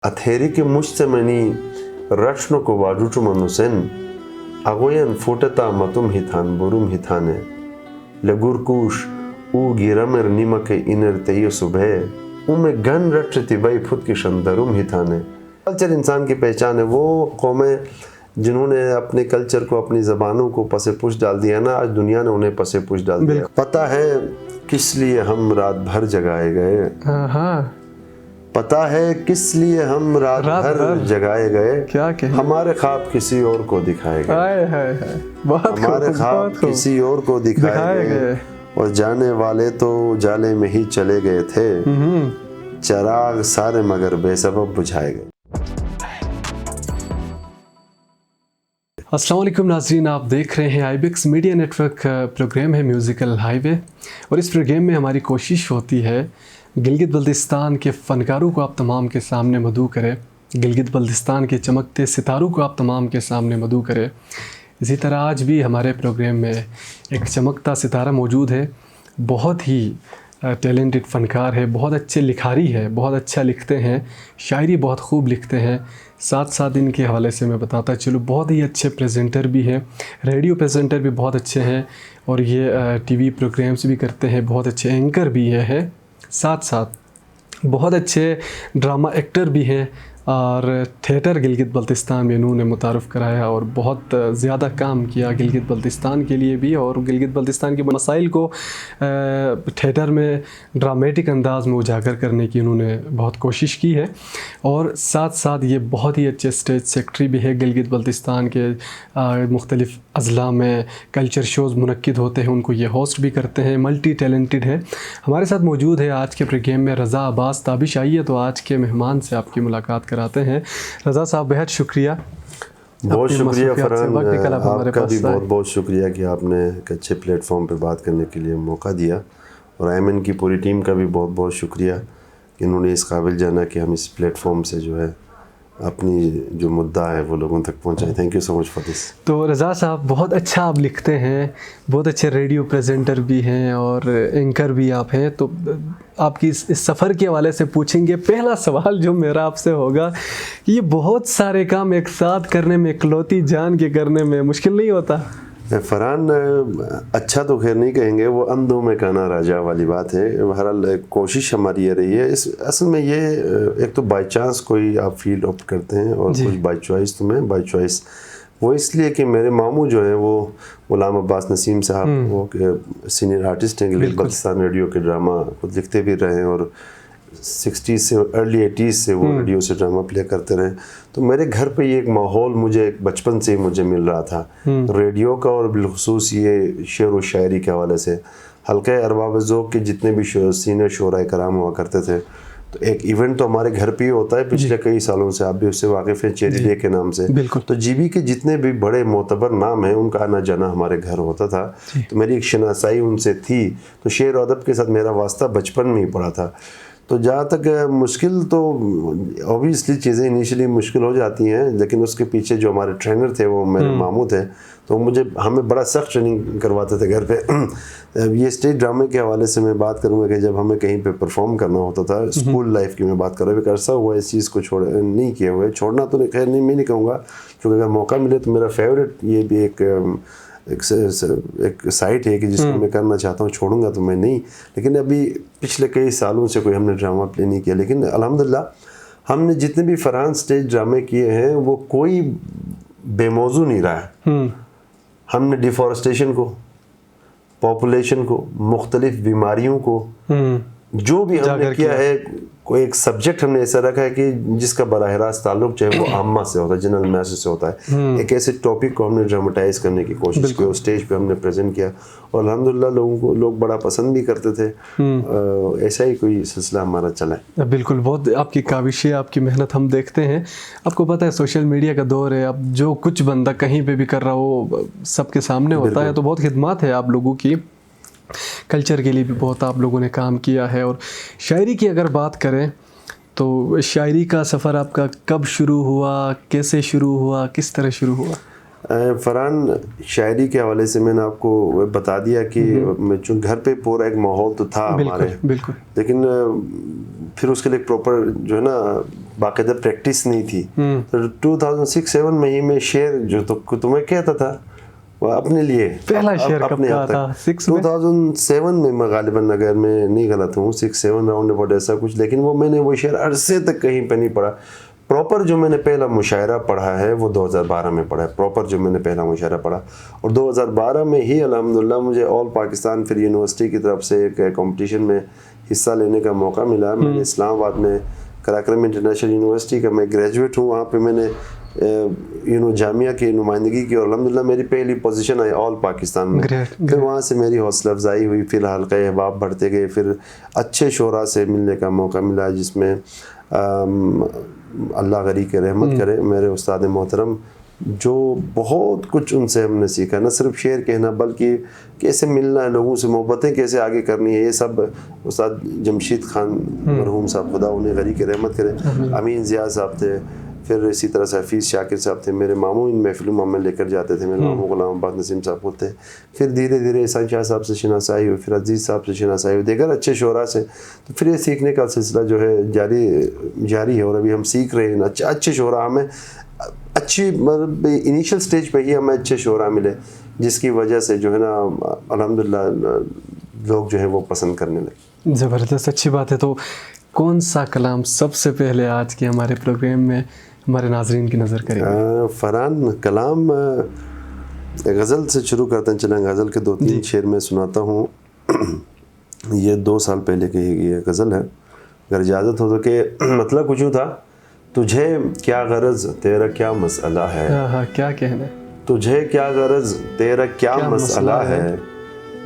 Atherike mustemeni rachno ko wajutu manusen agoyan fotata matum hitan burum hitane legurkush u giramer nimake iner teyo subhe उमे gun रटती भाई foot की शंदरुम हिताने। Culture इंसान की पहचान है। वो कौमें जिन्होंने अपने कल्चर को अपनी ज़बानों को पसे पुश डाल दिया ना, आज दुनिया ने उन्हें पसे पुश डाल दिया। पता है किस लिए हम रात भर जगाए गए, पता है किस लिए हम रात भर जगाए गए, क्या हमारे ख्वाब किसी और को दिखाए गए, हमारे ख्वाब किसी और को दिखाए गए और जाने वाले तो उजाले में ही चले गए थे, चिराग सारे मगर बेसबब बुझाए गए। अस्सलाम वालेकुम नाज़रीन, आप देख रहे हैं आईबेक्स मीडिया नेटवर्क। प्रोग्राम है म्यूज़िकल हाईवे और इस प्रोग्राम में हमारी कोशिश होती है गिलगित बल्तिस्तान के फ़नकारों को आप तमाम के सामने मदऊ करें, गिलगित बल्तिस्तान के चमकते सितारों को आप तमाम के सामने मदऊ करें। इसी तरह आज भी हमारे प्रोग्राम में एक चमकता सितारा मौजूद है, बहुत ही टैलेंटेड फ़नकार है, बहुत अच्छे लिखारी है, बहुत अच्छा लिखते हैं, शायरी बहुत खूब लिखते हैं। साथ साथ इनके हवाले से मैं बताता चलूँ, बहुत ही अच्छे प्रेजेंटर भी हैं, रेडियो प्रेजेंटर भी बहुत अच्छे हैं और ये टीवी प्रोग्राम्स भी करते हैं, बहुत अच्छे एंकर भी है। साथ साथ बहुत अच्छे ड्रामा एक्टर भी हैं और थिएटर गिलगित बल्तिस्तान में इन्होंने मुतारफ़ कराया और बहुत ज़्यादा काम किया गिलगित बल्तिस्तान के लिए भी, और गिलगित बल्तिस्तान के मसाइल को थिएटर में ड्रामेटिक अंदाज में उजागर करने की इन्होंने बहुत कोशिश की है। और साथ साथ ये बहुत ही अच्छे स्टेज सेक्रेटरी भी है। गिलगित बल्तिस्तान के मुख्तलिफ़ अज़ला में कल्चर शोज़ मुनक्किद होते हैं, उनको ये होस्ट भी करते हैं, मल्टी टैलेंटेड है। हमारे साथ मौजूद है आज के प्रोग्राम में रज़ा अब्बास ताबिश। आइए तो आज के मेहमान से आपकी मुलाकात कराते हैं। रज़ा साहब, बेहद शुक्रिया, बहुत शुक्रिया फ़रहान, आपका भी बहुत बहुत शुक्रिया कि आपने एक अच्छे प्लेटफॉर्म पे बात करने के लिए मौका दिया, और एमएन की पूरी टीम का भी बहुत बहुत शुक्रिया कि इन्होंने इस काबिल जाना कि हम इस प्लेटफॉर्म से जो है अपनी जो मुद्दा है वो लोगों तक पहुंचाएं। Thank you so much for this. तो रज़ा साहब, बहुत अच्छा आप लिखते हैं, बहुत अच्छे रेडियो प्रेजेंटर भी हैं और एंकर भी आप हैं। तो आपकी इस सफ़र के हवाले से पूछेंगे। पहला सवाल जो मेरा आपसे होगा, ये बहुत सारे काम एक साथ करने में, इकलौती जान के करने में मुश्किल नहीं होता? फ़रहान, अच्छा तो खैर नहीं कहेंगे, वो अंधों में कहना राजा वाली बात है। बहरहाल कोशिश हमारी ये रही है। इस असल में ये एक तो बाय चांस कोई आप फील्ड ऑप्ट करते हैं और कुछ बाय चॉइस। तो मैं बाय चॉइस वो इसलिए कि मेरे मामू जो हैं वो गुलाम अब्बास नसीम साहब, वो सीनियर आर्टिस्ट हैं गिलगित बल्तिस्तान रेडियो के, ड्रामा खुद लिखते भी रहे हैं और 60s से अर्ली 80s से वो रेडियो से ड्रामा प्ले करते रहे। तो मेरे घर पे ये एक माहौल मुझे बचपन से मुझे मिल रहा था रेडियो का, और बिलखुसूस ये शेर व शायरी के हवाले से हल्के अरबाब ज़ौक़ के जितने भी सीनियर शोराए कराम हुआ करते थे। तो एक इवेंट तो हमारे घर पे ही होता है पिछले कई सालों से, आप भी उससे वाकिफ़ हैं, चेरी डे के नाम से। तो जीबी के जितने भी बड़े मोतबर नाम हैं उनका आना जाना हमारे घर होता था, तो मेरी एक शनासाई उनसे थी। तो शेर और अदब के साथ मेरा वास्ता बचपन में ही पड़ा था। तो जहाँ तक मुश्किल, तो ऑब्वियसली चीज़ें इनिशियली मुश्किल हो जाती हैं, लेकिन उसके पीछे जो हमारे ट्रेनर थे वो मेरे मामू थे, तो हमें बड़ा सख्त ट्रेनिंग करवाते थे घर पे। ये स्टेज ड्रामे के हवाले से मैं बात करूँगा कि जब हमें कहीं पे परफॉर्म करना होता था, स्कूल लाइफ की मैं बात कर रहा हूँ, एक अरसा हुआ इस चीज़ को नहीं किए हुए। छोड़ना तो खैर नहीं, मैं नहीं कहूँगा, क्योंकि अगर मौका मिले तो मेरा फेवरेट ये भी एक साइट है कि जिसको मैं करना चाहता हूँ। छोड़ूंगा तो मैं नहीं, लेकिन अभी पिछले कई सालों से कोई हमने ड्रामा प्ले नहीं किया। लेकिन अल्हम्दुलिल्लाह हमने जितने भी फ़रहान स्टेज ड्रामे किए हैं वो कोई बेमौजू नहीं रहा है। हमने डिफॉरेस्टेशन को, पॉपुलेशन को, मुख्तलिफ बीमारियों को, जो भी हमने किया है, कोई एक सब्जेक्ट हमने ऐसा रखा है कि जिसका बराह रास्त ताल्लुक चाहे वो आम्मा से होता है, जनरल मैसेज से होता है। एक ऐसे टॉपिक को हमने ड्रामेटाइज करने की कोशिश की और स्टेज पे हमने प्रेजेंट किया, और अल्हम्दुलिल्लाह लोग बड़ा पसंद भी करते थे। ऐसा ही कोई सिलसिला हमारा चला है। बिल्कुल, बहुत आपकी काविशें, आपकी मेहनत हम देखते हैं। आपको पता है सोशल मीडिया का दौर है, अब जो कुछ बंदा कहीं पे भी कर रहा हो सबके सामने होता है, तो बहुत खिदमत है आप लोगों की। कल्चर के लिए भी बहुत आप लोगों ने काम किया है। और शायरी की अगर बात करें तो शायरी का सफ़र आपका कब शुरू हुआ, कैसे शुरू हुआ, किस तरह शुरू हुआ? फरहान, शायरी के हवाले से मैंने आपको बता दिया कि जो घर पे पूरा एक माहौल तो था हमारे, बिल्कुल, लेकिन फिर उसके लिए प्रॉपर जो है ना बाकायदा प्रैक्टिस नहीं थी। तो 2006-07 में ही मैं शेर जो तो तुम्हें कहता था वो अपने लिए पहला शेर कब का था? 2007 में मैं गालिबन, अगर मैं नहीं गलत हूँ 6-7 राउंड अबाउट ऐसा कुछ, लेकिन वो मैंने वो शेर अरसे तक कहीं पे नहीं पढ़ा। प्रॉपर जो मैंने पहला मुशायरा पढ़ा है वो 2012 में पढ़ा है, प्रॉपर जो मैंने पहला मुशायरा पढ़ा। और 2012 में ही अल्हम्दुलिल्लाह मुझे ऑल पाकिस्तान फिर यूनिवर्सिटी की तरफ से एक कंपटीशन में हिस्सा लेने का मौका मिला। मैंने इस्लामाबाद में कराक्रम इंटरनेशनल यूनिवर्सिटी का मैं ग्रेजुएट हूँ, वहाँ पे मैंने जामिया की नुमाइंदगी की और अल्हम्दुलिल्लाह मेरी पहली पोजीशन आई ऑल पाकिस्तान में। फिर वहाँ से मेरी हौसला अफजाई हुई, फिर हल्के अहबाब बढ़ते गए, फिर अच्छे शोरा से मिलने का मौका मिला जिसमें अल्लाह गरी के रहमत करे मेरे उस्ताद मोहतरम, जो बहुत कुछ उनसे हमने सीखा, न सिर्फ शेर कहना बल्कि कैसे मिलना है लोगों से, मोहब्बतें कैसे आगे करनी है, ये सब उस्ताद जमशीद खान मरहूम साहब, खुदा उन्हें गरी के रहमत करे, अमीन ज़िया साहब थे, फिर इसी तरह से हफीज़ शाकिर साहब थे, मेरे मामू इन महफिलों में लेकर जाते थे, मेरे मामू गुलाम अब्बास नसीम साहब होते। फिर धीरे धीरे एहसान शाह साहब से शनासाई हुई, फिर अजीज़ साहब से शनासाई हुई, देगर अच्छे शोरा से। तो फिर ये सीखने का सिलसिला जो है जारी है और अभी हम सीख रहे हैं। अच्छे शोरा हमें अच्छी मतलब इनिशियल स्टेज पे ही हमें अच्छे शोरा मिले, जिसकी वजह से जो है ना अल्हम्दुलिल्लाह लोग जो है वो पसंद करने लगे। ज़बरदस्त, अच्छी बात है। तो कौन सा कलाम सबसे पहले आज के हमारे प्रोग्राम में हमारे नाजरीन की नज़र करेंगे? फरहान, कलाम गज़ल से शुरू करते हैं। चलें, गज़ल के 2-3 शेर में सुनाता हूँ। ये 2 साल पहले की ये गज़ल है, अगर इजाज़त हो तो। कि मतलब कुछ यूँ था, तुझे क्या गरज तेरा क्या मसला है, हाँ, क्या कहना, तुझे क्या गरज तेरा क्या मसला है,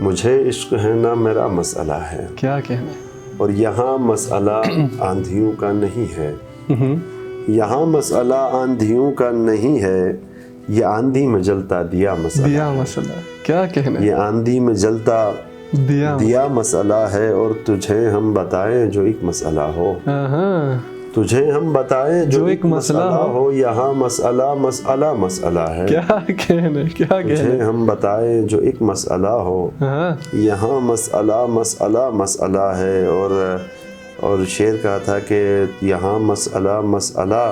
मुझे इश्क है ना मेरा मसला है, क्या कहना। और यहाँ मसला आंधियों का नहीं है, यहाँ मसला आंधियों का नहीं है, ये आंधी में जलता दिया मसला, क्या कहना, ये आंधी में जलता दिया मसला है, और तुझे हम बताएं जो एक मसला हो, तुझे हम बताएं जो एक मसला हो, यहाँ मसला मसला मसला है, क्या कहना, क्या तुझे हम बताएं जो एक मसला हो, यहाँ मसला मसला मसला है। और शेर कहा था कि यहाँ मसला मसला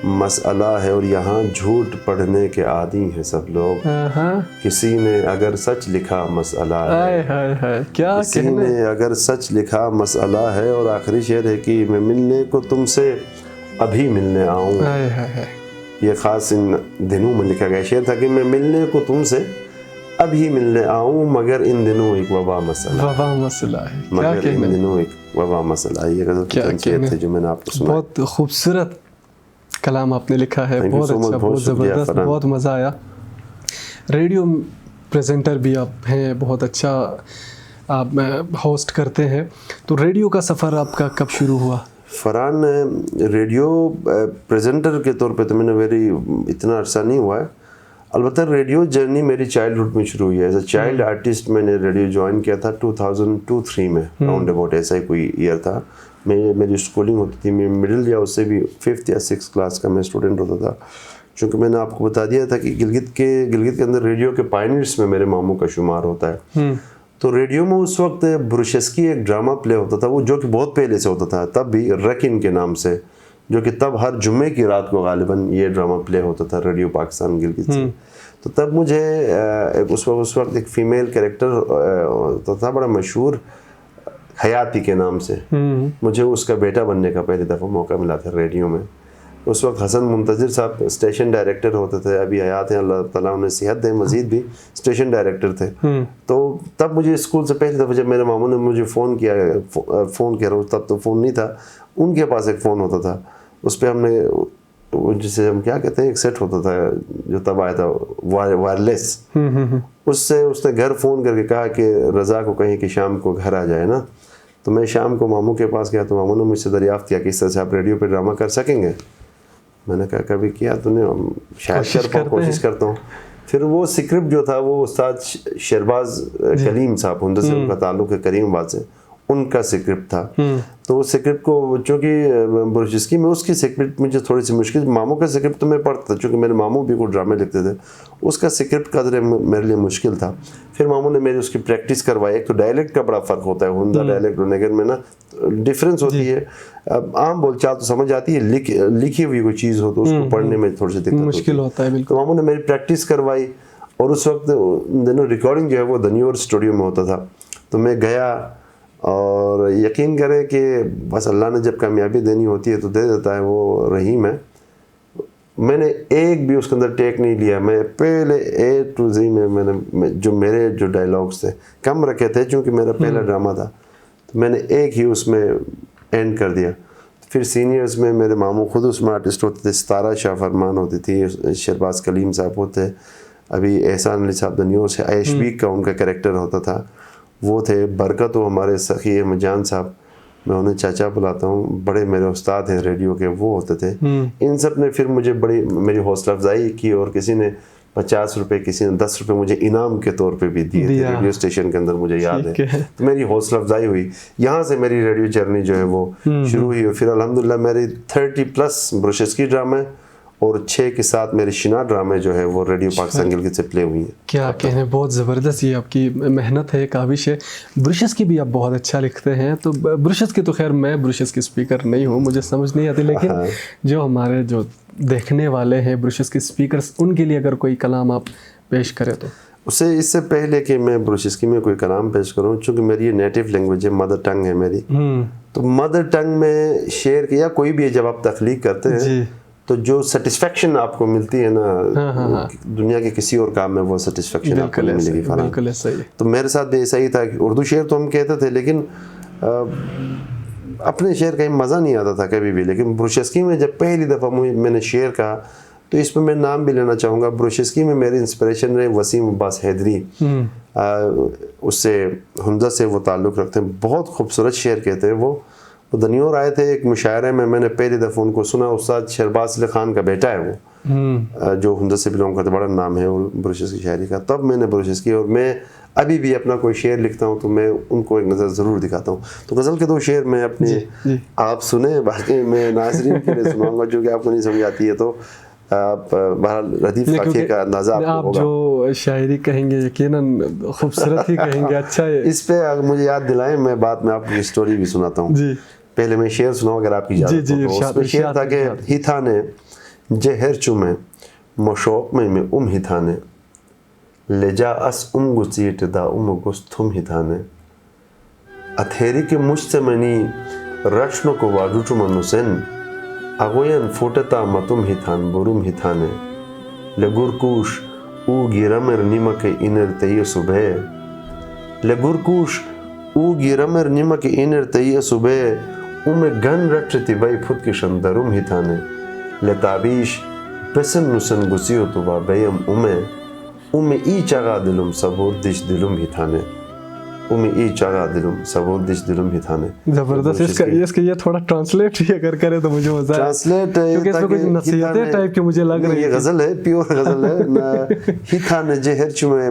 मसला है, और यहाँ झूठ पढ़ने के आदी हैं सब लोग, किसी ने अगर सच लिखा मसला है, क्या किसी ने अगर सच लिखा मसला है। और आखिरी शेर है कि मैं मिलने को तुमसे अभी मिलने आऊँ, ये ख़ास इन दिनों में लिखा गया शेर था कि मैं मिलने को तुमसे अभी मिलने आऊँ, मगर इन दिनों एक वबा मसला है, मगर इन दिनों एक वबा मसला है। ये गज़ल शेर थे जो मैंने आपको सुना। बहुत खूबसूरत कलाम आपने लिखा है, बहुत अच्छा, बहुत ज़बरदस्त, बहुत मज़ा आया। रेडियो प्रेजेंटर भी आप हैं, बहुत अच्छा आप होस्ट करते हैं, तो रेडियो का सफ़र आपका कब शुरू हुआ? फरहान, रेडियो प्रेजेंटर के तौर पे तो मैंने इतना अरसा नहीं हुआ है, अलबत्ता रेडियो जर्नी मेरी चाइल्डहुड में शुरू हुई है। एज अ चाइल्ड आर्टिस्ट मैंने रेडियो ज्वाइन किया था 2002-03 में, राउंड अबाउट ऐसा ही कोई ईयर था। मेरी स्कूलिंग होती थी, मैं मिडिल या उससे भी 5th या 6th क्लास का मैं स्टूडेंट होता था। चूँकि मैंने आपको बता दिया था कि गिलगित के अंदर रेडियो के पायनियर्स में मेरे मामू का शुमार होता है। तो रेडियो में उस वक्त ब्रुशेस्की एक ड्रामा प्ले होता था, वो जो कि बहुत पहले से होता था, तब भी रकिन के नाम से, जो कि तब हर जुम्मे की रात को गालिबन ये ड्रामा प्ले होता था रेडियो पाकिस्तान गिलगित से। तो तब मुझे उस वक्त एक फ़ीमेल कैरेक्टर होता था बड़ा मशहूर, हयाती के नाम से, मुझे उसका बेटा बनने का पहली दफ़ा मौका मिला था रेडियो में। उस वक्त हसन मुंतज़िर साहब स्टेशन डायरेक्टर होते थे, अभी हयात हैं, अल्लाह ताला उन्हें सेहत दे, मज़ीद भी स्टेशन डायरेक्टर थे। तो तब मुझे स्कूल से पहली दफ़ा जब मेरे मामू ने मुझे फ़ोन किया तब तो फ़ोन नहीं था, उनके पास एक फ़ोन होता था, उस पर हमने जिसे हम क्या कहते हैं, एक सेट होता था जो तब आया था वायरलेस, उससे उसने घर फ़ोन करके कहा कि रज़ा को कहीं कि शाम को घर आ जाए ना। तो मैं शाम को मामू के पास गया, तो मामू ने मुझसे दरियाफ़्त किया कि इस तरह से आप रेडियो पे ड्रामा कर सकेंगे। मैंने कहा कभी किया तूने, शायद कोशिश करता हूँ। फिर वो स्क्रिप्ट जो था वो उस्ताद शहबाज कलीम साहब, उनसे उनका ताल्लुक़ है करीमाबाद से, उनका स्क्रिप्ट था। तो वो स्क्रिप्ट को चूँकि बुरशस्की में उसकी स्क्रिप्ट मुझे थोड़ी सी मुश्किल, मामू का स्क्रिप्ट तो मैं पढ़ता था चूँकि मेरे मामू भी कुछ ड्रामे लिखते थे, उसका स्क्रिप्ट कदर मेरे लिए मुश्किल था। फिर मामू ने मेरी उसकी प्रैक्टिस करवाई। एक तो डायलेक्ट का बड़ा फ़र्क होता है, हुंदा डायलेक्ट और नगर में ना डिफरेंस होती है। अब आम बोलचाल तो समझ आती है, लिखी हुई कोई चीज़ हो तो उसको पढ़ने में थोड़ी सी दिक्कत मुश्किल होता है। बिल्कुल। तो मामू ने मेरी प्रैक्टिस करवाई और उस वक्त दिनों रिकॉर्डिंग जो है वो धन्योर स्टूडियो में होता था। तो मैं गया और यकीन करें कि बस अल्लाह ने जब कामयाबी देनी होती है तो दे देता है, वो रहीम है। मैंने एक भी उसके अंदर टेक नहीं लिया। मैं पहले A to Z में मैंने जो डायलॉग्स थे कम रखे थे क्योंकि मेरा पहला ड्रामा था, तो मैंने एक ही उसमें एंड कर दिया। फिर सीनियर्स में मेरे मामू खुद उसमें आर्टिस्ट होते थे, सितारा शाह फरमान होती थी, शहबाज कलीम साहब होते, अभी एहसान अली साहब धन्योर से आयशबीक का उनका कैरेक्टर होता था, वो थे। बरकत हो हमारे सखी अहमद साहब, मैं उन्हें चाचा बुलाता हूँ, बड़े मेरे उस्ताद हैं रेडियो के, वो होते थे। इन सब ने फिर मुझे बड़ी मेरी हौसला अफजाई की और किसी ने 50 रुपए, किसी ने 10 रुपए मुझे इनाम के तौर पे भी दिए थे रेडियो स्टेशन के अंदर, मुझे याद है। तो मेरी हौसला अफजाई हुई, यहाँ से मेरी रेडियो जर्नी जो है वो शुरू हुई। और फिर अल्हम्दुलिल्लाह मेरी 30+ बुरशस्की ड्रामे और 6 के साथ मेरे शिना ड्रामे जो है वो रेडियो पाकिस्तान गिलगित से प्ले हुई हैं। क्या कहने, बहुत ज़बरदस्त ये आपकी मेहनत है, काविश है। बुरशस्की भी आप बहुत अच्छा लिखते हैं। तो बुरशस्की तो खैर मैं बुरशस्की स्पीकर नहीं हूँ, मुझे समझ नहीं आती, लेकिन जो हमारे जो देखने वाले हैं बुरशस्की स्पीकर्स, उनके लिए अगर कोई कलाम आप पेश करें तो। उससे इससे पहले कि मैं बुरशस्की में कोई कलाम पेश करूँ, चूँकि मेरी ये नेटिव लैंग्वेज है, मदर टंग है मेरी, तो मदर टंग में शेर या कोई भी जब आप तख्लीक करते हैं तो जो सेटिस्फेक्शन आपको मिलती है ना, दुनिया के किसी और काम में वो सेटिस्फेक्शन आपको नहीं मिलेगी। बिल्कुल सही। तो मेरे साथ भी ऐसा ही था कि उर्दू शेर तो हम कहते थे, लेकिन अपने शेर का मज़ा नहीं आता था कभी भी। लेकिन बुरशस्की में जब पहली दफ़ा मैंने शेर कहा, तो इसमें मैं नाम भी लेना चाहूँगा। बुरशस्की में मेरी इंस्पिरेशन रहे वसीम अब्बास हैदरी, उससे हुंदा से वो ताल्लुक़ रखते हैं, बहुत खूबसूरत शेर कहते हैं वो धन्योर आए थे एक मुशायरे में, मैंने पहली दफ़ा उनको सुना। उस्ताद शहबाज अली खान का बेटा है वो, जो हुंदा से बिलोंग करते, बड़ा नाम है बुरशस्की शायरी का। तब मैंने बुरशस्की, और मैं अभी भी अपना कोई शेर लिखता हूँ तो मैं उनको एक नज़र ज़रूर दिखाता हूँ। तो गज़ल के 2 शेर मैं अपने आप सुने, बाकी मैं नाज़रीन के लिए सुनाऊँगा जो कि आपको नहीं समझ आती है। तो आप बहरहाल रदीफ काफिया का अंदाज़ा आपको होगा। जो शायरी कहेंगे यकीनन खूबसूरत ही कहेंगे। अच्छा है, इस पे अगर मुझे याद दिलाएं, मैं बाद में आपको स्टोरी भी सुनाता हूँ। पहले मैं शेर सुनाऊँ अगर आपकी इजाज़त हो। तो उसमें शेर था कि हिथाने जहर चुमे मशौक में हिथाने ले जा अस गुसीट दा गुस्तुम हिथाने अथेरी के मुझसे मनी रचनो को वाडुटु मनुसेन अगोयन फुटता मतुम हिथान बुरुम हिथाने लगुरकुश ऊ गिरमर निमक इनर तय सुबह लगुरकुश ऊ गिरमर निमक इनर तय सुबह उमे गन रटती बाई फुट की शंदरुम हिथाने लताबीश बेसन नुसन गुसियो तुबा बेयम उमे ई चगा दिलुम सबूर दिश दिलुम हिथाने उमे ई चगा दिलुम सबूर दिश दिलुम हिथाने। जबरदस्त। इसका ये थोड़ा ट्रांसलेट भी अगर करे तो मुझे मजा आए। ट्रांसलेट क्योंकि इसमें कुछ नसीहतें टाइप के मुझे लग रही है। ये गजल है, प्योर गजल है। हिथाने जहर चुमे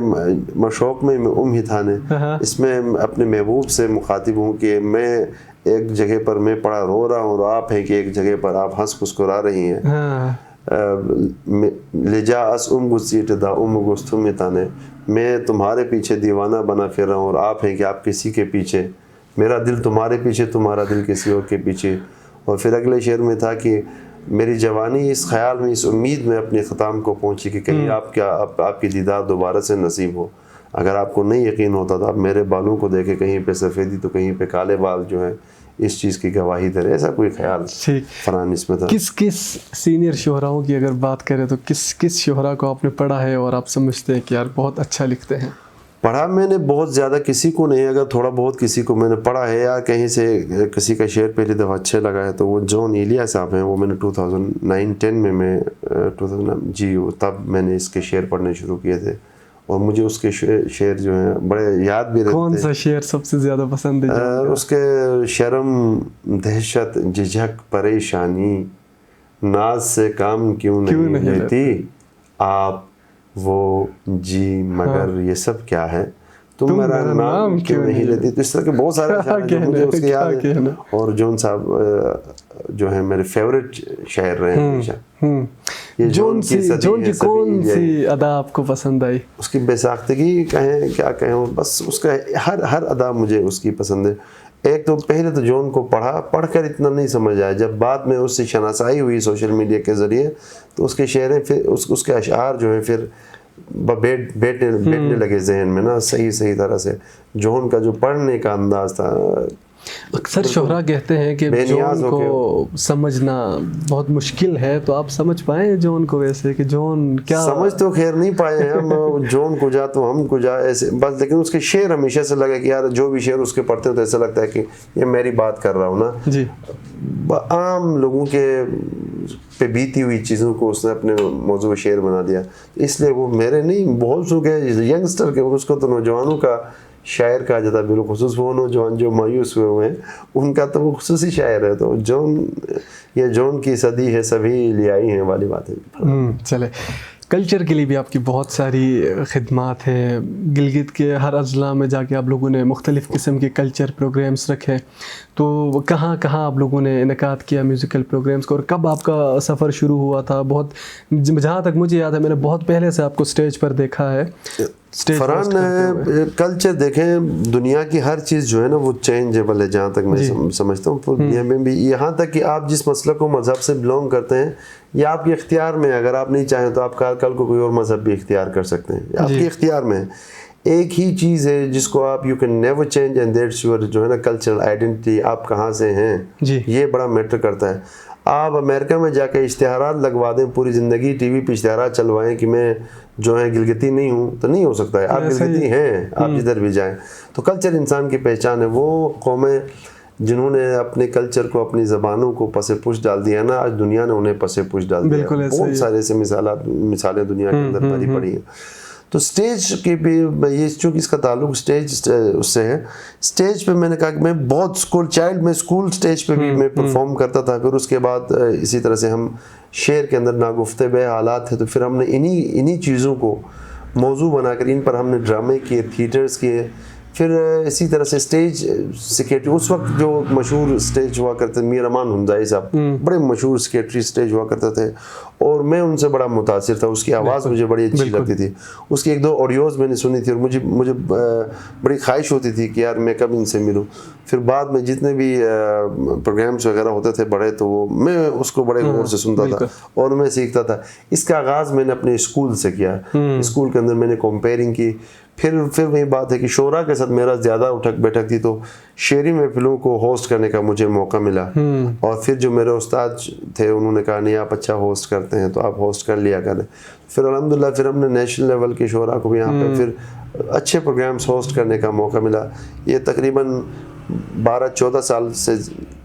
मशौक में हिथाने, इसमें अपने महबूब से मुखातिब हूँ कि मैं एक जगह पर मैं पड़ा रो रहा हूँ और आप हैं कि एक जगह पर आप हंस मुस्कुरा रही हैं। ले जा अस गुसीट दा गुस्तुम हिथाने, मैं तुम्हारे पीछे दीवाना बना फिर रहा हूँ और आप हैं कि आप किसी के पीछे, मेरा दिल तुम्हारे पीछे, तुम्हारा दिल किसी और के पीछे। और फिर अगले शेर में था कि मेरी जवानी इस ख्याल में, इस उम्मीद में अपने ख़ताम को पहुँची कि कहीं आपकी दीदार दोबारा से नसीब हो। अगर आपको नहीं यकीन होता तो आप मेरे बालों को देखे, कहीं पे सफ़ेदी तो कहीं पे काले बाल जो हैं, इस चीज़ की गवाही दे रहे, ऐसा कोई ख्याल फरहान इसमें था। किस सीनियर शोहराओं की अगर बात करें तो किस शोहरा को आपने पढ़ा है और आप समझते हैं कि यार बहुत अच्छा लिखते हैं? पढ़ा मैंने बहुत ज़्यादा किसी को नहीं, अगर थोड़ा बहुत किसी को मैंने पढ़ा है या कहीं से किसी का शेर पहली दफ़ा अच्छे लगा है तो वो जॉन इलिया साहब हैं। वो मैंने 2009-10 में मैं 2000 तब मैंने इसके शेर पढ़ने शुरू किए थे और मुझे उसके शेर जो हैं बड़े याद भी रहते। कौन सा शेर सबसे ज़्यादा पसंद है? उसके शर्म, दहशत, झिझक, परेशानी, नाज से काम क्यों नहीं लेती आप वो जी मगर ये सब क्या है, तुम मेरा नाम क्यों नहीं लेती। तो इस तरह के बहुत सारे अशार हैं जो मुझे उसके याद है। और जॉन साहब जो है मेरे फेवरेट शायर रहे हैं हमेशा। जॉन की कौन सी अदा आपको पसंद आई? उसकी बेसाख्तगी कहें क्या कहें, बस उसका हर अदा मुझे उसकी पसंद है। एक तो पहले तो जॉन को पढ़कर इतना नहीं समझ आया, जब बाद में उससे शनासाई हुई सोशल मीडिया के ज़रिए तो उसके शेरें फिर उसके अशार जो है फिर बैठने लगे जहन में ना सही तरह से। जॉन का जो पढ़ने का अंदाज था, अक्सर शोहरा कहते हैं कि जॉन को समझना बहुत मुश्किल है, तो आप समझ पाए जॉन को वैसे कि जॉन क्या? समझ तो खैर नहीं पाए हैं हम जॉन को जा तो हम को जा ऐसे बस, लेकिन उसके शेर हमेशा से लगे कि यार जो भी शेर उसके पढ़ते हो तो ऐसा लगता है कि ये मेरी बात कर रहा हूँ ना जी। आम लोगों के पे बीती हुई चीज़ों को उसने अपने मौजूद शेर बना दिया, इसलिए वो मेरे नहीं बहुत सो गए यंगस्टर के, उसको तो नौजवानों का शायर कहा जाता है, बिलखुसूस वो नौजवान जो मायूस हुए हैं उनका तो वो खुसूसी शायर है। तो जॉन की सदी है सभी ले आई हैं वाली बात है। चले, कल्चर के लिए भी आपकी बहुत सारी खिदमात हैं। गिलगित के हर अजला में जाके आप लोगों ने मुख्तलिफ़ किस्म के कल्चर प्रोग्राम्स रखे, तो कहाँ कहाँ आप लोगों ने इनकाद किया म्यूज़िकल प्रोग्राम्स को, और कब आपका सफ़र शुरू हुआ था? बहुत जहाँ तक मुझे याद है मैंने बहुत पहले से आपको स्टेज पर देखा है। फरहान कल्चर देखें, दुनिया की हर चीज़ जो है ना वो चेंजेबल है जहाँ तक मैं समझता हूँ। दुनिया में भी यहाँ तक कि आप जिस मसलक को मज़हब से बिलोंग करते हैं ये आपके इख्तियार में, अगर आप नहीं चाहें तो आप कल को कोई और मज़हब भी इख्तियार कर सकते हैं, आपके इख्तियार में। एक ही चीज़ है जिसको आप you can never change and that's your जो है ना कल्चरल आइडेंटिटी, आप कहाँ से हैं ये बड़ा मैटर करता है। आप अमेरिका में जाकर इश्तिहारात लगवा दें, पूरी ज़िंदगी टीवी पे इश्तिहारात चलवाएं कि मैं जो है गिलगिती नहीं हूँ, तो नहीं हो सकता है। आप गिलगिती हैं, आप जिधर भी जाएं। तो कल्चर इंसान की पहचान है। वो कौमें जिन्होंने अपने कल्चर को, अपनी ज़बानों को पसे पुश डाल दिया ना, आज दुनिया ने उन्हें पसे पुश डाल दिया। बहुत सारे ऐसे मिसालें दुनिया के अंदर भरी पड़ी हैं। तो स्टेज के भी ये चूँकि इसका ताल्लुक स्टेज उससे है, स्टेज पे मैंने कहा कि मैं बहुत स्कूल स्टेज पे भी मैं परफॉर्म करता था। फिर उसके बाद इसी तरह से हम शेर के अंदर नागुफ्ते बे हालात थे, तो फिर हमने इन्हीं चीज़ों को मौजू बनाकर इन पर हमने ड्रामे किए, थिएटर्स किए। फिर इसी तरह से स्टेज सेक्रेटरी, उस वक्त जो मशहूर स्टेज हुआ करते मीर अमान हुंदाई साहब, बड़े मशहूर सेक्रेटरी स्टेज हुआ करते थे और मैं उनसे बड़ा मुतासिर था। उसकी आवाज़ मुझे बड़ी अच्छी लगती थी। उसकी एक दो ऑडियोज़ मैंने सुनी थी और मुझे बड़ी ख्वाहिश होती थी कि यार मैं कब इनसे मिलूं। फिर बाद में जितने भी प्रोग्राम्स वगैरह होते थे बड़े, तो वो मैं उसको बड़े गौर से सुनता था और मैं सीखता था। इसका आगाज़ मैंने अपने स्कूल से किया। स्कूल के अंदर मैंने कंपेयरिंग की। फिर वही बात है कि शोरा के साथ मेरा ज़्यादा उठक बैठक थी, तो शेरी महफिलों को होस्ट करने का मुझे मौका मिला। और फिर जो मेरे उस्ताद थे उन्होंने कहा नहीं आप अच्छा होस्ट करते हैं तो आप होस्ट कर लिया करें। फिर अल्हम्दुलिल्लाह फिर हमने नेशनल लेवल के शोरा को भी यहाँ पे फिर अच्छे प्रोग्राम्स होस्ट करने का मौका मिला। ये तकरीबन 12-14 साल से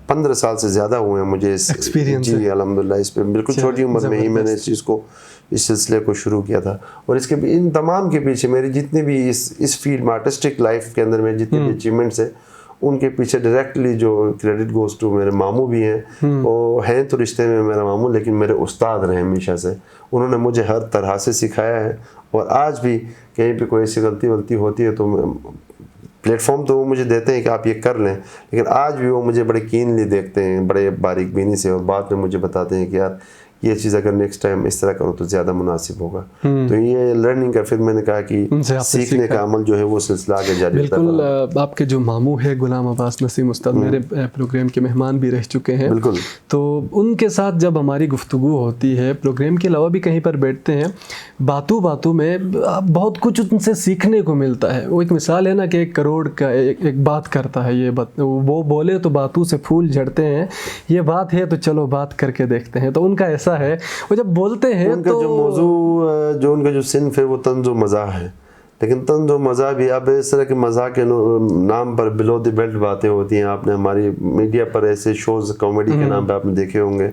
15 साल से ज़्यादा हुए हैं मुझे इस एक्सपीरियंस। जी अल्हम्दुलिल्लाह इस पर बिल्कुल छोटी उम्र में ही मैंने इस चीज़ को, इस सिलसिले को शुरू किया था। और इसके इन तमाम के पीछे मेरी जितने भी इस फील्ड में आर्टिस्टिक लाइफ के अंदर में जितने भी अचीवमेंट्स हैं उनके पीछे डायरेक्टली जो क्रेडिट गोज़ टू मेरे मामू भी हैं। वो हैं तो रिश्ते में मेरा मामू, लेकिन मेरे उस्ताद रहे हमेशा से। उन्होंने मुझे हर तरह से सिखाया है और आज भी कहीं पे कोई ऐसी गलती होती है तो प्लेटफॉर्म तो वो मुझे देते हैं कि आप ये कर लें, लेकिन आज भी वो मुझे बड़े कीनली देखते हैं, बड़े बारीक बीनी से, और बाद में मुझे बताते हैं कि यार ये चीज़ अगर नेक्स्ट टाइम इस तरह करो तो ज़्यादा मुनासिब होगा। तो ये लर्निंग का फिर मैंने कहा कि सीखने का अमल जो है वो सिलसिला आगे जारी रहता है। बिल्कुल, आपके जो मामू है गुलाम अब्बास नसीम उस्ताद मेरे प्रोग्राम के मेहमान भी रह चुके हैं। बिल्कुल, तो उनके साथ जब हमारी गुफ्तगू होती है, प्रोग्राम के अलावा भी कहीं पर बैठते हैं, बातों में बहुत कुछ उनसे सीखने को मिलता है। वो एक मिसाल है ना कि 1 करोड़ का एक बात करता है, ये बात वो बोले तो बातों से फूल झड़ते हैं, ये बात है तो चलो बात करके देखते हैं। तो उनका ऐसा है, वो जब बोलते हैं उनका तो जो मौजू जो उनका जो सिन्फ है वो तंज़ व मज़ाह है, लेकिन तंज़ व मज़ाह भी अब इस तरह के मज़ाह के नाम पर बिलो द बेल्ट बातें होती हैं। आपने हमारी मीडिया पर ऐसे शोज कॉमेडी के नाम पे आपने देखे होंगे,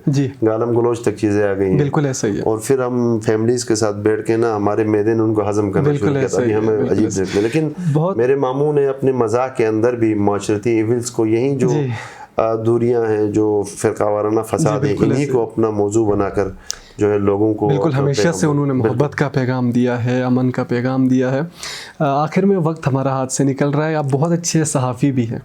गालम गलोच तक चीज़ें आ गई हैं। बिल्कुल ऐसा ही है। और फिर हम फैमिलीज़ के साथ बैठ के ना हमारे मैदे ने उनको हज़म करना शुरू किया, अभी हमें अजीब लगता है। लेकिन मेरे मामू ने अपने मज़ाह के अंदर भी माशरती इविल्स को, यही जो दूरियां हैं, जो फ़िरका वाराना फसाद है, इन्हीं को अपना मौजू बनाकर जो है लोगों को बिल्कुल हमेशा से उन्होंने मोहब्बत का पैगाम दिया है, अमन का पैगाम दिया है। आखिर में वक्त हमारा हाथ से निकल रहा है, आप बहुत अच्छे सहाफ़ी भी हैं,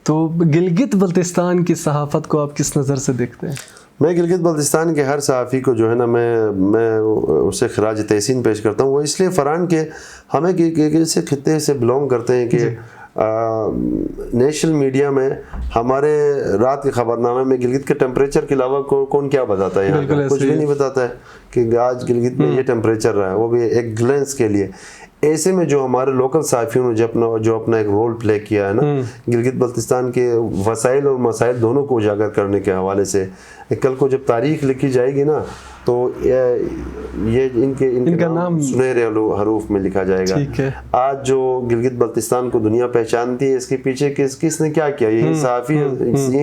तो गिलगित बल्तिस्तान की सहाफ़त को आप किस नज़र से देखते हैं? मैं गिलगित बल्तिस्तान के हर सहाफ़ी को जो है ना मैं उसे खराज तहसीन पेश करता हूँ। वो इसलिए फ़रहान के हमें किसी खित्ते से बिलोंग करते हैं कि नेशनल मीडिया में हमारे रात के खबरनामे में गिलगित के टेम्परेचर के अलावा कौन क्या बताता है, यहाँ कुछ भी नहीं बताता है कि आज गिलगित में ये टेम्परेचर रहा है, वो भी एक ग्लेंस के लिए। ऐसे में जो हमारे लोकल सहाफ़ियों ने जो अपना एक रोल प्ले किया है ना गिलगित बल्तिस्तान के वसाइल और मसाइल दोनों को उजागर करने के हवाले से, कल को जब तारीख लिखी जाएगी ना तो ये इनका नाम सुनहरे हरूफ में लिखा जाएगा। आज जो गिलगित बल्तिस्तान को दुनिया पहचानती है, इसके पीछे किसने क्या किया? यही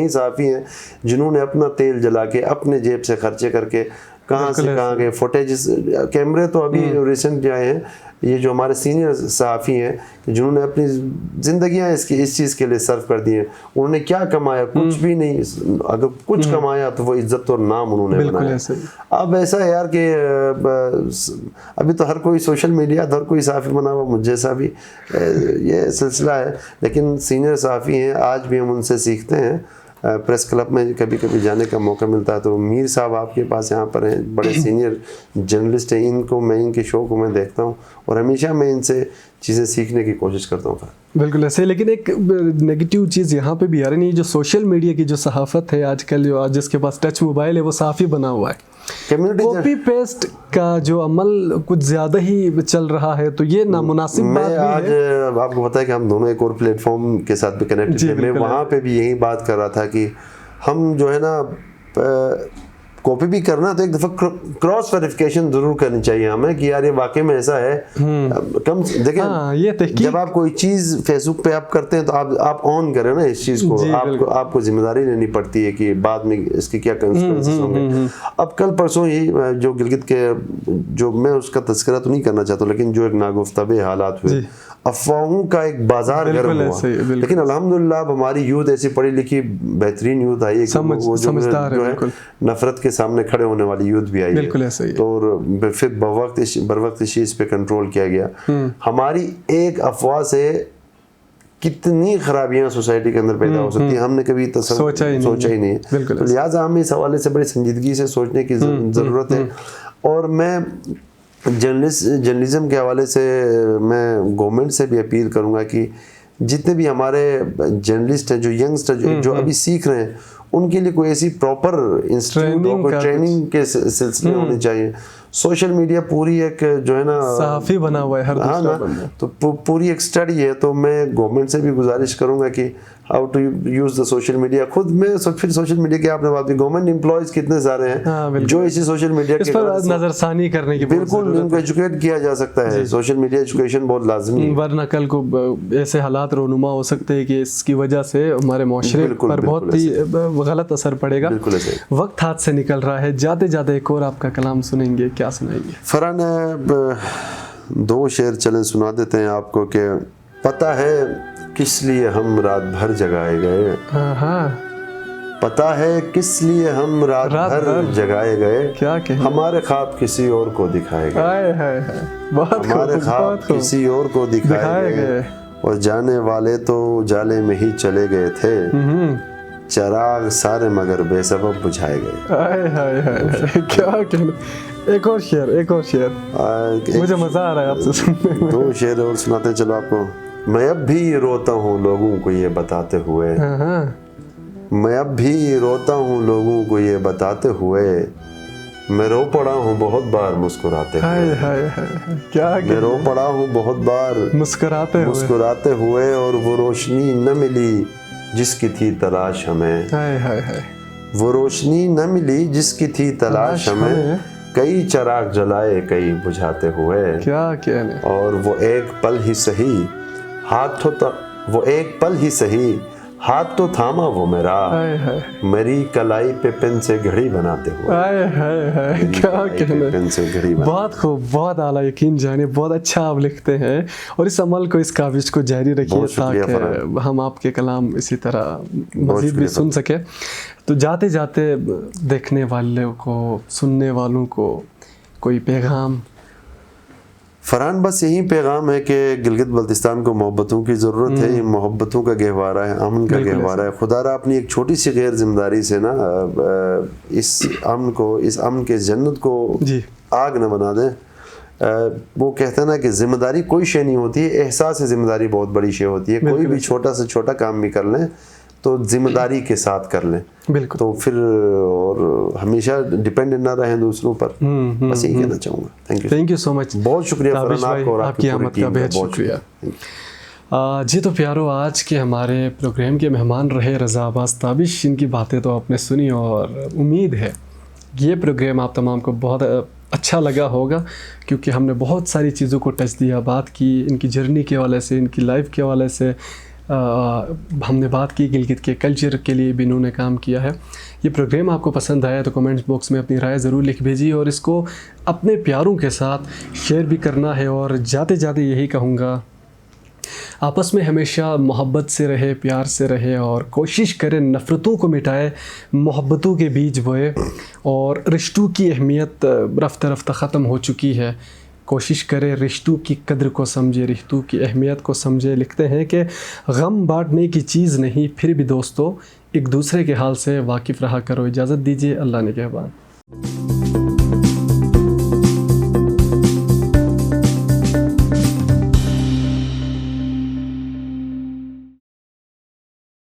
सहाफ़ी हैं जिन्होंने अपना तेल जला के अपने जेब से खर्चे करके कहाँ से कहाँ गए। फुटेज कैमरे तो अभी रिसेंट आए हैं, ये जो हमारे सीनियर सहाफ़ी हैं जिन्होंने अपनी ज़िंदगियाँ इस चीज़ के लिए सर्व कर दी हैं। उन्होंने क्या कमाया? कुछ भी नहीं। अगर कुछ कमाया तो वो इज्जत और नाम उन्होंने बनाया। अब ऐसा है यार कि अभी तो हर कोई सोशल मीडिया, हर कोई सहाफ़ी बना हुआ, मुझ जैसा भी ये सिलसिला है। लेकिन सीनियर सहाफ़ी हैं, आज भी हम उनसे सीखते हैं। प्रेस क्लब में कभी कभी जाने का मौका मिलता है तो मीर साहब आपके पास यहाँ पर हैं, बड़े सीनियर जर्नलिस्ट हैं। इनके शो को मैं देखता हूँ और हमेशा मैं इनसे चीज़ें सीखने की कोशिश करता हूँ। बिल्कुल ऐसे, लेकिन एक नेगेटिव चीज़ यहाँ पे भी आ रही है, जो सोशल मीडिया की जो सहाफ़त है आजकल, जो जिसके पास टच मोबाइल है वो सहाफ़ी बना हुआ है, कॉपी पेस्ट का जो अमल कुछ ज़्यादा ही चल रहा है, तो ये नामुनासिब बात भी है। आज आपको पता है कि हम दोनों एक और प्लेटफॉर्म के साथ भी कनेक्टेड थे। मैं वहाँ पे भी यही बात कर रहा था कि हम जो है ना कॉपी भी करना तो एक दफ़ा क्रॉस वेरिफिकेशन जरूर करनी चाहिए हमें कि यार ये वाकई में ऐसा है। कम देखिए जब आप कोई चीज़ फेसबुक पे आप करते हैं तो आप ऑन करें ना इस चीज़ को, आपको जिम्मेदारी लेनी पड़ती है कि बाद में इसके क्या कंसिक्वेंसेस होंगे। अब कल परसों ही जो गिलगित के, जो मैं उसका तस्करा तो नहीं करना चाहता, लेकिन जो एक नागुफ्ताबे हालात हुए, अफवाहों का एक बाजार गर्म हुआ, लेकिन अल्हम्दुलिल्लाह अब हमारी यूथ ऐसी पढ़ी लिखी बेहतरीन यूथ आई है कि वो जो है नफरत के सामने खड़े होने वाली यूथ भी आई है। तो फिर बरवक्त इस चीज़ पे कंट्रोल किया गया। हमारी एक अफवाह से कितनी खराबियां सोसाइटी के अंदर पैदा हो सकती है हमने कभी सोचा ही नहीं है। तो लिहाजा हमें इस हवाले से बड़ी संजीदगी से सोचने की ज़रूरत है। और मैं जर्नलिज्म के हवाले से मैं गवर्नमेंट से भी अपील करूंगा कि जितने भी हमारे जर्नलिस्ट हैं, जो यंगस्टर जो अभी सीख रहे हैं, उनके लिए कोई ऐसी प्रॉपर इंस्टीट्यूट ट्रेनिंग के सिलसिले होने चाहिए। सोशल मीडिया पूरी एक जो है ना सहाफ़ी बना हुआ है हर दूसरा बंदा, तो पूरी एक स्टडी है। तो मैं गवर्नमेंट से भी गुजारिश करूंगा कि how to use the social media. खुद में फिर सोशल मीडिया की आपने बात की, गवर्नमेंट एम्प्लॉयज कितने सारे हैं जो इसी सोशल मीडिया के नजरसानी करने की, बिल्कुल इनको एजुकेट किया जा सकता है। सोशल मीडिया एजुकेशन बहुत लाजमी है, वरना कल को ऐसे हालात रोनुमा हो सकते हैं कि इसकी वजह से हमारे माशरे पर बहुत ही गलत असर पड़ेगा। वक्त हाथ से निकल रहा है, जाते जाते एक और आपका कलाम सुनेंगे, क्या सुनाएंगे? फरहान 2 शेर चलें सुना देते हैं आपको कि पता है किस लिए हम रात भर जगाए गए, पता है किस लिए हम रात भर जगाए गए, क्या हमारे ख्वाब किसी और को दिखाए गए, हमारे ख्वाब किसी और को दिखाए गए, और जाने वाले तो उजाले में ही चले गए थे, चिराग सारे मगर बेसबब बुझाए गए। क्या कहना। एक और शेर मुझे मजा आ रहा है आपसे सुनने में। 2 शेर और सुनाते हैं चलो आपको। मैं अब भी रोता हूँ लोगों को ये बताते हुए, मैं अब भी रोता हूँ लोगों को ये बताते हुए, मैं रो पड़ा हूँ बहुत बार मुस्कुराते हुए, क्या मैं रो पड़ा हूँ बहुत बार मुस्कुराते हुए, और वो रोशनी न मिली जिसकी थी तलाश हमें, वो रोशनी न मिली जिसकी थी तलाश हमें, कई चिराग जलाए कई बुझाते हुए, क्या कहने। और वो एक पल ही सही हाथ तो थामा वो मेरा, हाय हाय मेरी कलाई पे पेन से घड़ी बनाते हुए। हाय हाय हाय, मेरी क्या कलाई पे कहना। पेन से घड़ी बनाते। बहुत खूब, बहुत आला, यकीन जानिए बहुत अच्छा आप लिखते हैं और इस अमल को, इस काविश को जारी रखिए बहुत शुक्रिया ताकि हम आपके कलाम इसी तरह मज़ीद भी शुक्रिया सुन सके। तो जाते जाते देखने वालों को, सुनने वालों को कोई पैगाम? फरहान, बस यही पैगाम है कि गिलगित बल्तिस्तान को मोहब्बतों की ज़रूरत है। ये मोहब्बतों का गहवारा है, अमन का बिल्कुल गहवारा है। खुदारा अपनी एक छोटी सी गैर जिम्मेदारी से ना इस अमन को, इस अमन के जन्नत को जी आग न बना दें। वो कहते हैं ना कि जिम्मेदारी कोई शे नहीं होती है, एहसास जिम्मेदारी बहुत बड़ी शे होती है। कोई भी छोटा से छोटा काम भी कर लें तो जिम्मेदारी के साथ कर लें, बिल्कुल। तो फिर और हमेशा डिपेंडेंट ना रहें दूसरों पर। बस यही कहना चाहूँगा। Thank you so much. बहुत शुक्रिया ताबिश फरहान भाई, आपको और आपकी आपकी पूरी आमद का टीम का बेहद बहुत शुक्रिया। जी तो प्यारो, आज के हमारे प्रोग्राम के मेहमान रहे रज़ा अब्बास ताबिश। इनकी बातें तो आपने सुनी और उम्मीद है ये प्रोग्राम आप तमाम को बहुत अच्छा लगा होगा, क्योंकि हमने बहुत सारी चीज़ों को टच दिया, बात की इनकी जर्नी के हवाले से, इनकी लाइफ के हवाले से। हमने बात की गिलगित के कल्चर के लिए भी इन्होंने काम किया है। ये प्रोग्राम आपको पसंद आया तो कमेंट्स बॉक्स में अपनी राय ज़रूर लिख भेजिए और इसको अपने प्यारों के साथ शेयर भी करना है। और जाते जाते यही कहूँगा, आपस में हमेशा मोहब्बत से रहे, प्यार से रहे और कोशिश करें नफ़रतों को मिटाए, मोहब्बतों के बीज बोए। और रिश्तों की अहमियत रफ्ता रफ्ता ख़त्म हो चुकी है। कोशिश करें रिश्तों की कद्र को समझे, रिश्तों की अहमियत को समझे। लिखते हैं कि गम बांटने की चीज़ नहीं, फिर भी दोस्तों एक दूसरे के हाल से वाकिफ़ रहा करो। इजाज़त दीजिए, अल्लाह निगहबान।